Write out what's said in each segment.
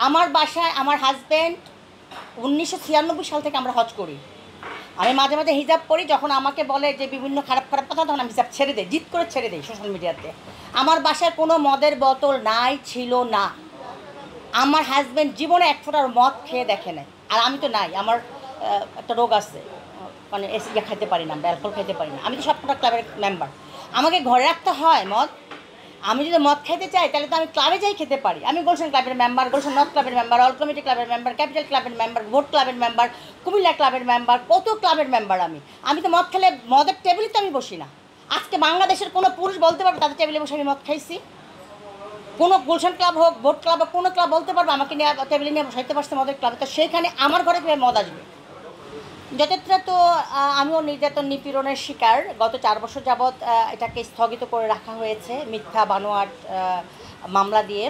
আমার বাসায় আমার হাজব্যান্ড 1996 সাল থেকে আমরা হজ করি। আমি মাঝে মাঝে হিজাব করি, যখন আমাকে বলে যে বিভিন্ন খারাপ খারাপ কথা তখন আমি হিজাব ছেড়ে দিই, জিদ করে ছেড়ে দিই সোশ্যাল মিডিয়াতে। আমার বাসায় কোনো মদের বোতল নাই, ছিল না। আমার হাজব্যান্ড জীবনে এক ফোঁটার মদ খেয়ে দেখে নেয়। আর আমি তো নাই, আমার একটা রোগ আছে, মানে ইয়ে খাইতে পারি না, অ্যালকোহল খাইতে পারি না। আমি তো সবকটা ক্লাবের মেম্বার, আমাকে ঘরে রাখতে হয় মদ। আমি যদি মদ খাইতে চাই তাহলে তো আমি ক্লাবে যাই খেতে পারি। আমি গুলশান ক্লাবের মেম্বার, গুলশান নর্থ ক্লাবের মেম্বার, অল কমিটি ক্লাবের মেম্বার, ক্যাপিটাল ক্লাবের মেম্বার, ভোট ক্লাবের মেম্বার, কুমিল্লা ক্লাবের মেম্বার, কত ক্লাবের মেম্বার। আমি তো মদ খেলে মদের টেবিলে তো আমি বসি না। আজকে বাংলাদেশের কোনো পুরুষ বলতে পারবে তাদের টেবিলে বসে আমি মদ খাইছি? কোনো গুলশান ক্লাব হোক, ভোট ক্লাব হোক, কোনো ক্লাব বলতে পারবে আমাকে নিয়ে টেবিলে নিয়ে বসাইতে পারছে মদের ক্লাবে? তো সেইখানে আমার ঘরে কীভাবে মদ আসবে? যতটা তো আমিও নির্যাতন নিপীড়নের শিকার। গত 4 বছর যাবৎ এটাকে স্থগিত করে রাখা হয়েছে মিথ্যা বানোয়াট মামলা দিয়ে।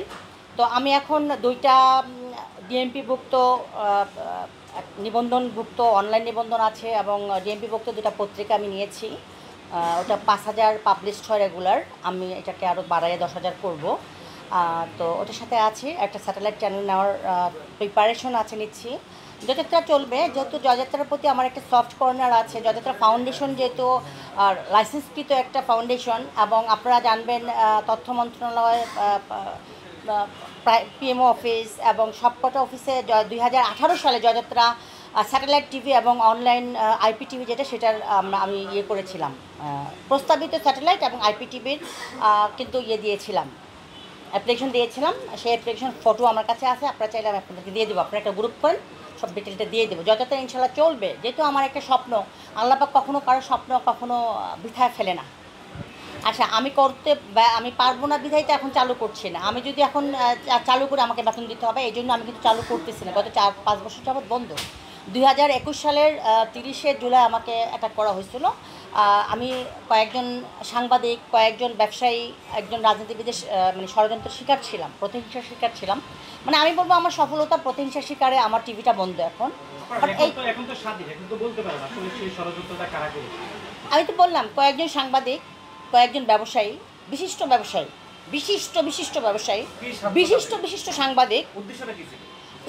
তো আমি এখন 2টা ডিএমপিভুক্ত নিবন্ধনভুক্ত অনলাইন নিবন্ধন আছে এবং ডিএমপিভুক্ত 2টা পত্রিকা আমি নিয়েছি। ওটা 5000 পাবলিশড হয় রেগুলার, আমি এটাকে আরও বাড়াইয়ে 10,000 করব। তো ওটার সাথে আছে একটা স্যাটেলাইট চ্যানেল নেওয়ার প্রিপারেশন আছে, নিচ্ছি। জয়যাত্রা চলবে, যেহেতু জয়যাত্রার প্রতি আমার একটা সফট কর্নার আছে। জয়যাত্রা ফাউন্ডেশন যেহেতু লাইসেন্সকৃত একটা ফাউন্ডেশন, এবং আপনারা জানবেন তথ্য মন্ত্রণালয়, পিএমও অফিস এবং সবকটা অফিসে 2018 সালে জয়যাত্রা স্যাটেলাইট টিভি এবং অনলাইন আইপিটিভি যেটা, সেটার আমি ইয়ে করেছিলাম, প্রস্তাবিত স্যাটেলাইট এবং আইপিটিভির কিন্তু দিয়েছিলাম, অ্যাপ্লিকেশন দিয়েছিলাম। সেই অ্যাপ্লিকেশন ফটো আমার কাছে আছে, আপনারা চাইলে আমি আপনাদেরকে দিয়ে দেবো। আপনারা একটা গ্রুপ করেন, সব ডিটেলটা দিয়ে দেবো। যতটা ইনশাল্লাহ চলবে, যেহেতু আমার একটা স্বপ্ন, আল্লাহ পাক কখনো কারো স্বপ্ন কখনো বৃথায় ফেলে না। আচ্ছা, আমি পারবো না বিধায় তো এখন চালু করছি না। আমি যদি এখন চালু করে আমাকে বেতন দিতে হবে, এই জন্য আমি কিন্তু চালু করতেছি না। গত 4-5 বছর যাবৎ বন্ধ। 2021 সালের 30শে জুলাই আমাকে অ্যাটাক করা হয়েছিল। আমি কয়েকজন সাংবাদিক, কয়েকজন ব্যবসায়ী, একজন রাজনীতিবিদের মানে ষড়যন্ত্রের শিকার ছিলাম, প্রতিহিংসার শিকার ছিলাম। মানে আমি বলবো আমার সফলতা প্রতিহিংসার শিকারে আমার টিভিটা বন্ধ এখন। আমি তো বললাম কয়েকজন সাংবাদিক, কয়েকজন ব্যবসায়ী, বিশিষ্ট ব্যবসায়ী, বিশিষ্ট সাংবাদিক।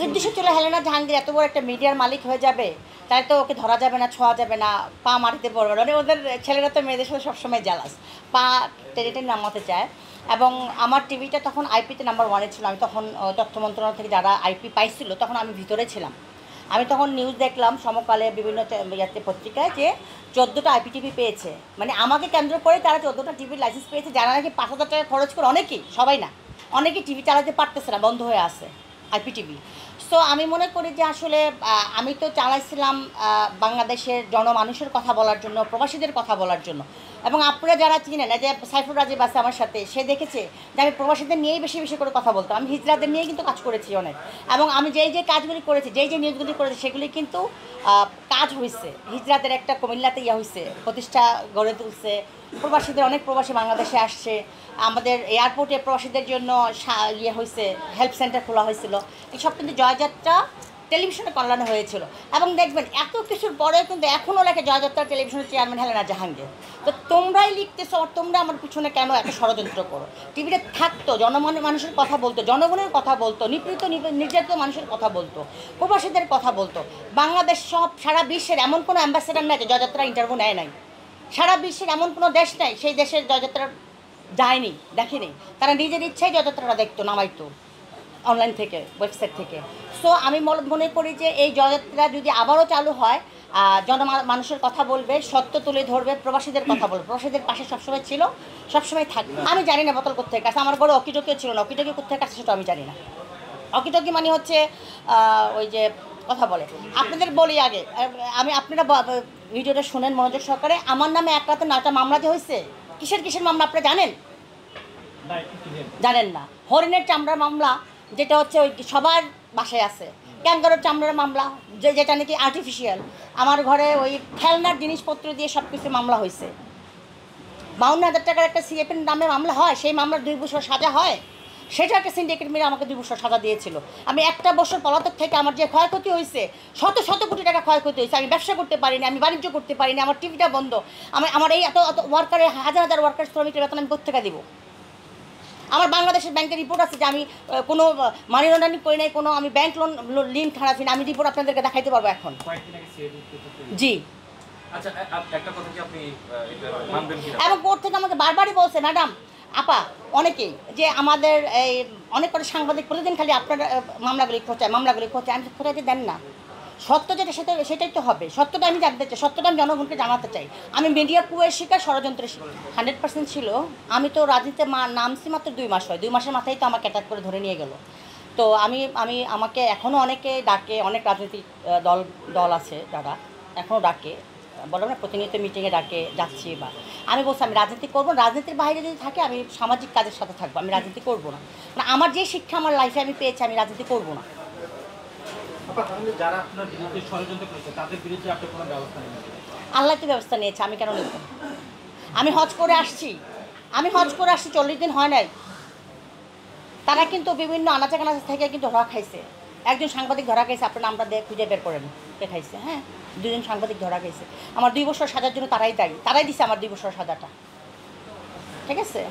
উদ্দেশ্য ছিল হেলেনা জাহাঙ্গীর এত বড় একটা মিডিয়ার মালিক হয়ে যাবে, তাই তো ওকে ধরা যাবে না, ছোঁয়া যাবে না, পা মাটিতে পড়বে না। মানে ওদের ছেলেরা তো মেয়েদের সাথে সবসময় জ্যালাস, পা টেনে টেনে নামাতে চায়। এবং আমার টিভিটা তখন আইপিতে নাম্বার 1-এ ছিল। আমি তখন তথ্য মন্ত্রণালয় থেকে যারা আইপি পাইছিল, তখন আমি ভিতরে ছিলাম। আমি তখন নিউজ দেখলাম সমকালে বিভিন্ন পত্রিকায় যে 14টা আইপিটিভি পেয়েছে। মানে আমাকে কেন্দ্র করে তারা 14টা টিভির লাইসেন্স পেয়েছে, যারা নাকি 5,000 টাকা খরচ করে, অনেকেই, সবাই না, অনেকেই টিভি চালাতে পারতেছে না, বন্ধ হয়ে আছে আইপিটিভি। সো আমি মনে করি যে আসলে আমি তো চালাইছিলাম বাংলাদেশের জনমানুষের কথা বলার জন্য, প্রবাসীদের কথা বলার জন্য। এবং আপনারা যারা চিনেন, যে সাইফুর রাজীব আছে আমার সাথে, সে দেখেছে যে আমি প্রবাসীদের নিয়েই বেশি বেশি করে কথা বলতাম। আমি হিজড়াদের নিয়েই কিন্তু কাজ করেছি অনেক, এবং আমি যেই কাজগুলি করেছি, যেই নিউজগুলি করেছি, সেগুলি কিন্তু কাজ হয়েছে। হিজড়াদের একটা কুমিল্লাতে হয়েছে, প্রতিষ্ঠা গড়ে তুলছে। প্রবাসীদের, অনেক প্রবাসী বাংলাদেশে আসছে। আমাদের এয়ারপোর্টে প্রবাসীদের জন্য হয়েছে, হেল্প সেন্টার খোলা হয়েছিল। এইসব কিন্তু জয়যাত্রা টেলিভিশনে কল্যাণ হয়েছিল। এবং দেখবেন এত কিছুর পরেও কিন্তু এখনও লেখে জয়যাত্রা টেলিভিশনের চেয়ারম্যান হেলেনা জাহাঙ্গীর। তো তোমরাই লিখতেছো, আর তোমরা আমার পিছনে কেন এত ষড়যন্ত্র করো? টিভিতে থাকতো, মানুষের কথা বলতো, জনগণের কথা বলতো, নিপীড়িত নির্যাতিত মানুষের কথা বলতো, প্রবাসীদের কথা বলতো। বাংলাদেশ সারা বিশ্বের এমন কোনো অ্যাম্বাসেডার নাই যে জয়যাত্রা ইন্টারভিউ নেয় নাই। সারা বিশ্বের এমন কোনো দেশ নাই সেই দেশের জয়যাত্রা যায়নি, দেখেনি। তারা নিজের ইচ্ছায় জয়যাত্রাটা দেখতো, নামাইতো অনলাইন থেকে, ওয়েবসাইট থেকে। সো আমি মনে করি যে এই জয়যাত্রা যদি আবারও চালু হয়, মানুষের কথা বলবে, সত্য তুলে ধরবে, প্রবাসীদের কথা বলবে, প্রবাসীদের পাশে সবসময় ছিল, সবসময় থাকবে। আমি জানি না বোতল কোথায় কাছে, আমার ঘরে অকিটকিও ছিল না, অকিটকি কোথায় কাছে সেটা আমি জানি না। অকিটকি মানে হচ্ছে ওই যে কথা বলে। আপনাদের বলি আগে, আপনারা ভিডিওটা শুনেন মনোযোগ সহকারে। আমার নামে এক রাতে 9টা মামলা যে হয়েছে, কিসের মামলা আপনারা জানেন? জানেন না? হরিণের চামড়ার মামলা, যেটা হচ্ছে ওই সবার বাসায় আছে। ক্যাঙ্গারুর চামড়ার মামলা, যেটা নাকি আর্টিফিশিয়াল। আমার ঘরে ওই খেলনার জিনিসপত্র দিয়ে সব কিছু মামলা হয়েছে। 52,000 টাকার একটা সিএপির নামে মামলা হয়, সেই মামলার 2 বছর সাজা হয়। সেটা একটা সিন্ডিকেট মিলে আমাকে 2 বছর সাজা দিয়েছিল। আমি একটা বছর পলাতক থেকে আমার যে ক্ষয়ক্ষতি হয়েছে, শত কোটি টাকা ক্ষয়ক্ষতি হয়েছে। আমি ব্যবসা করতে পারিনি, আমি বাণিজ্য করতে পারিনি, আমার টিভিটা বন্ধ। আমার এই এত ওয়ার্কারের, হাজার ওয়ার্কার শ্রমিকের বেতন আমি কোথা থেকে দিব? আমার বাংলাদেশের ব্যাংকের রিপোর্ট আছে যে আমি কোনো মানি লন্ডারিং করি নাই, কোনো আমি ব্যাংক লোন লিঙ্ক খারাপি না, আমি রিপোর্ট আপনাদেরকে দেখাইতে পারবো এখন। জি। আচ্ছা, একটা কথা কি আপনি এটা মানবেন কি? এবং কোর্ট থেকে আমাকে বারবারই বলছে ম্যাডাম আপা অনেকেই যে আমাদের এই অনেক করে সাংবাদিক প্রতিদিন খালি আপনার মামলাগুলি খোঁচায় আমি খোঁচাইতে দেন না। সত্য যেটা সেটাই তো হবে, সত্যটা আমি জানতে চাই, সত্যটা আমি জনগণকে জানাতে চাই। আমি মিডিয়া কুয়ের শিকার, ষড়যন্ত্রের 100% ছিল। আমি তো রাজনীতিতে নামছি মাত্র 2 মাস হয়, 2 মাসের মাথায় তো আমাকে অ্যাটাক করে ধরে নিয়ে গেল। তো আমাকে এখনও অনেকে ডাকে, অনেক রাজনৈতিক দল আছে যারা এখনও ডাকে, বলো না প্রতিনিয়ত মিটিংয়ে ডাকে, যাচ্ছি। বা আমি বলছি আমি রাজনীতি করবো না, রাজনীতির বাইরে যদি থাকে আমি সামাজিক কাজের সাথে থাকবো, আমি রাজনীতি করবো না। মানে আমার যে শিক্ষা আমার লাইফে আমি পেয়েছি, আমি রাজনীতি করবো না। যারা আপনার বিরুদ্ধে ষড়যন্ত্র করেছে তাদের বিরুদ্ধে আপনি কোনো ব্যবস্থা নেবেন? আল্লাহ তো ব্যবস্থা নিয়েছে, আমি কেন নেব? আমি হজ করে আসছি 40 দিন হয় নাই। তারা কিন্তু বিভিন্ন আনাচে কানাচে থেকে কিন্তু ধরা খাইছে। একজন সাংবাদিক ধরা খাইছে, আপনার নামটা দিয়ে খুঁজে বের করেন কে খাইছে। হ্যাঁ, 2 জন সাংবাদিক ধরা খাইছে। আমার 2 বছর সাজার জন্য তারাই দিছে আমার 2 বছর সাজাটা। ঠিক আছে।